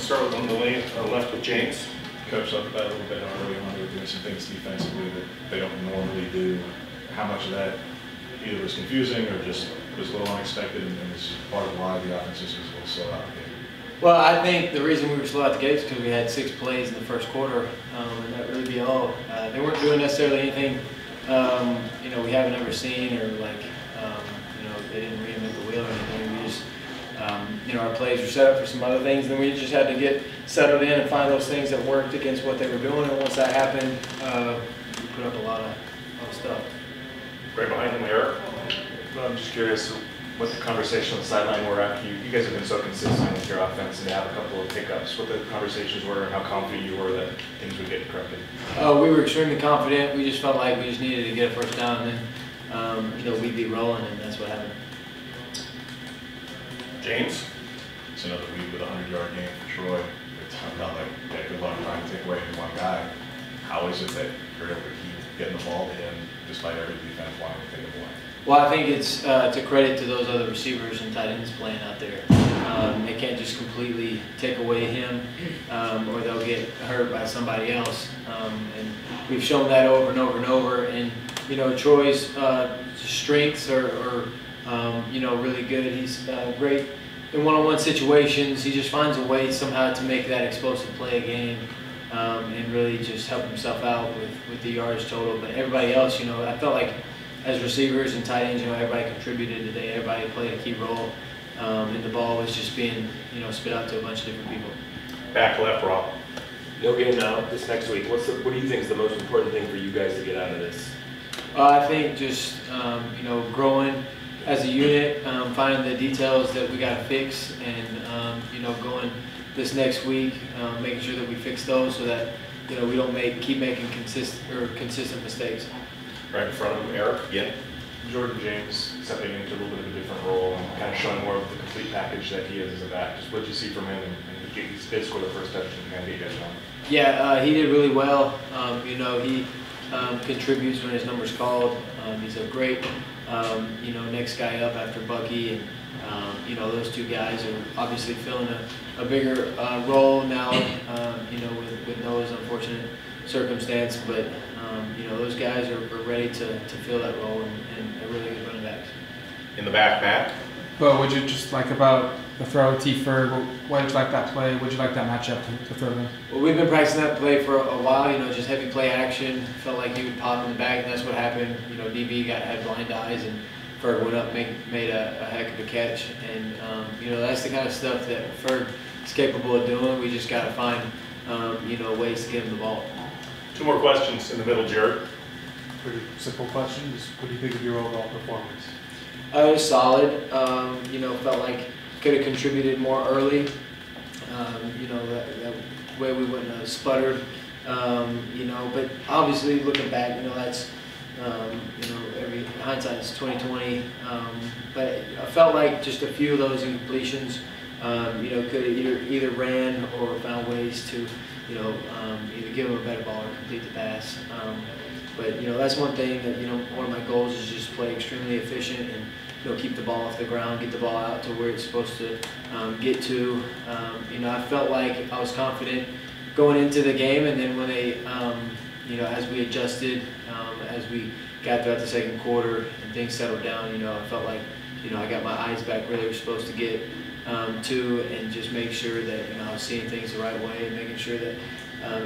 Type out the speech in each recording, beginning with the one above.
start with on the left with James. Coach talked about a little bit early on. They were doing some things defensively that they don't normally do. How much of that either was confusing or just was a little unexpected, and is part of why the offense just was a little slow out the game? Well, I think the reason we were slow out the gate is because we had 6 plays in the first quarter, and that really be all. They weren't doing necessarily anything, we haven't ever seen, or like, they didn't reinvent the wheel or anything. We just, our plays were set up for some other things, and we just had to get settled in and find those things that worked against what they were doing. And once that happened, we put up a lot of stuff. Right behind him, Eric. Well, I'm just curious what the conversation on the sideline were after you guys have been so consistent with your offense and have a couple of hiccups, what the conversations were and how confident you were that things would get corrected. We were extremely confident. We just felt like we just needed to get a first down, and then we'd be rolling, and that's what happened. James. It's another week with a 100-yard game for Troy. It's not like good luck trying to take away from one guy. How is it that you're able to keep getting the ball to him despite every defense wanting to take him away? Well, I think it's to credit to those other receivers and tight ends playing out there. They can't just completely take away him, or they'll get hurt by somebody else. And we've shown that over and over and over. And Troy's strengths are really good. He's great in one-on-one situations. He just finds a way somehow to make that explosive play a game, and really just help himself out with the yards total. But everybody else, I felt like as receivers and tight ends, everybody contributed today. Everybody played a key role, and the ball was just being, spit out to a bunch of different people. Back left, Rob. No game now this next week. What do you think is the most important thing for you guys to get out of this? I think just growing as a unit, finding the details that we got to fix, and going this next week, making sure that we fix those so that we don't keep making consistent mistakes. Right in front of him, Eric. Yeah. Jordan James stepping into a little bit of a different role and kind of showing more of the complete package that he is as a back. Just what did you see from him? And he did score the first touchdown and kind of get you guys going. Yeah, he did really well. He contributes when his number's called. He's a great, next guy up after Bucky, and those two guys are obviously filling a bigger role now. With Noah's unfortunate circumstance, but those guys are ready to fill that role, and they're really good running backs. In the back, Matt. But would you just like about the throw, T-Ferg, why did you like that play? Would you like that matchup to throw them? Well, we've been practicing that play for a while, just heavy play action. Felt like he would pop in the back, and that's what happened. DB had blind eyes, and Ferg went up, made a heck of a catch. And, that's the kind of stuff that Ferg is capable of doing. We just got to find, ways to get him the ball. 2 more questions in the middle, Jared. Pretty simple question. Just what do you think of your overall performance? It was solid. Felt like could have contributed more early. That way we wouldn't have sputtered. But obviously looking back, that's every hindsight is 20/20. But I felt like just a few of those incompletions, could have either ran or found ways to, either give them a better ball or complete the pass. But that's one thing that one of my goals is just play extremely efficient and keep the ball off the ground, get the ball out to where it's supposed to get to. I felt like I was confident going into the game, and then when they, as we adjusted, as we got throughout the second quarter and things settled down, I felt like I got my eyes back where they were supposed to get to, and just make sure that I was seeing things the right way, and making sure that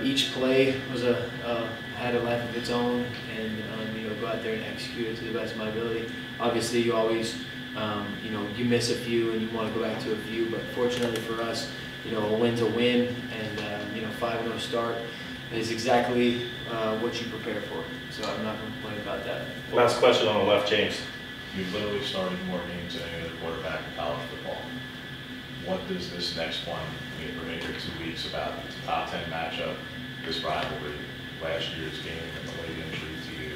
each play was had a life of its own, and go out there and execute it to the best of my ability. Obviously, you always you miss a few and you want to go back to a few, but fortunately for us, a win's a win, and 5-0 start is exactly what you prepare for. So I'm not going to complain about that. Last question on the left, James. You've literally started more games than any other quarterback in college football. What does this next one mean for maybe 2 weeks about the top 10 matchup, this rivalry, last year's game, and the late injury to you,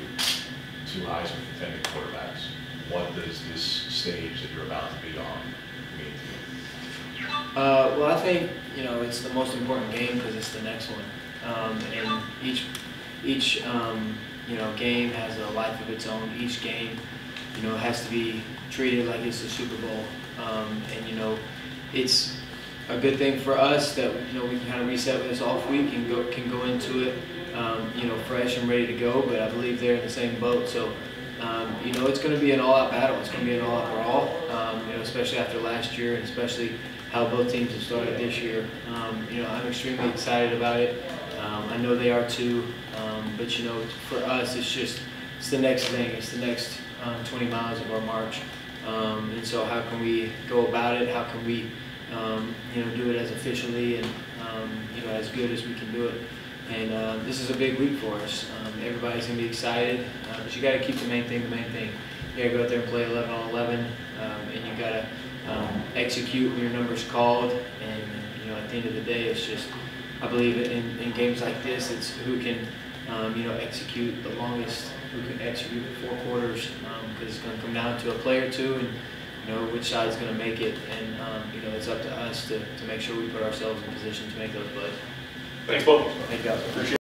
2 Heisman contending quarterbacks? What does this stage that you're about to be on mean to you? Well, I think it's the most important game because it's the next one, and each game has a life of its own. Each game has to be treated like it's the Super Bowl, and it's a good thing for us that, you know, we can kind of reset with this off week and can go into it, you know, fresh and ready to go. But I believe they're in the same boat. So, you know, it's going to be an all-out battle. It's going to be an all-out brawl, you know, especially after last year and especially how both teams have started this year. You know, I'm extremely excited about it. I know they are too. But, you know, for us, it's the next thing. It's the next 20 miles of our march. And so how can we go about it? How can we, you know, do it as efficiently and, you know, as good as we can do it? And this is a big week for us. Everybody's going to be excited, but you got to keep the main thing the main thing. You got to go out there and play 11 on 11, and you got to execute when your number's called. And, you know, at the end of the day, it's just, I believe in games like this, it's who can, you know, execute the longest, who can execute 4 quarters, because it's going to come down to a play or two, and you know which side's going to make it, and you know it's up to us to make sure we put ourselves in position to make those plays. Thanks, Bo. Thank you guys. Appreciate it.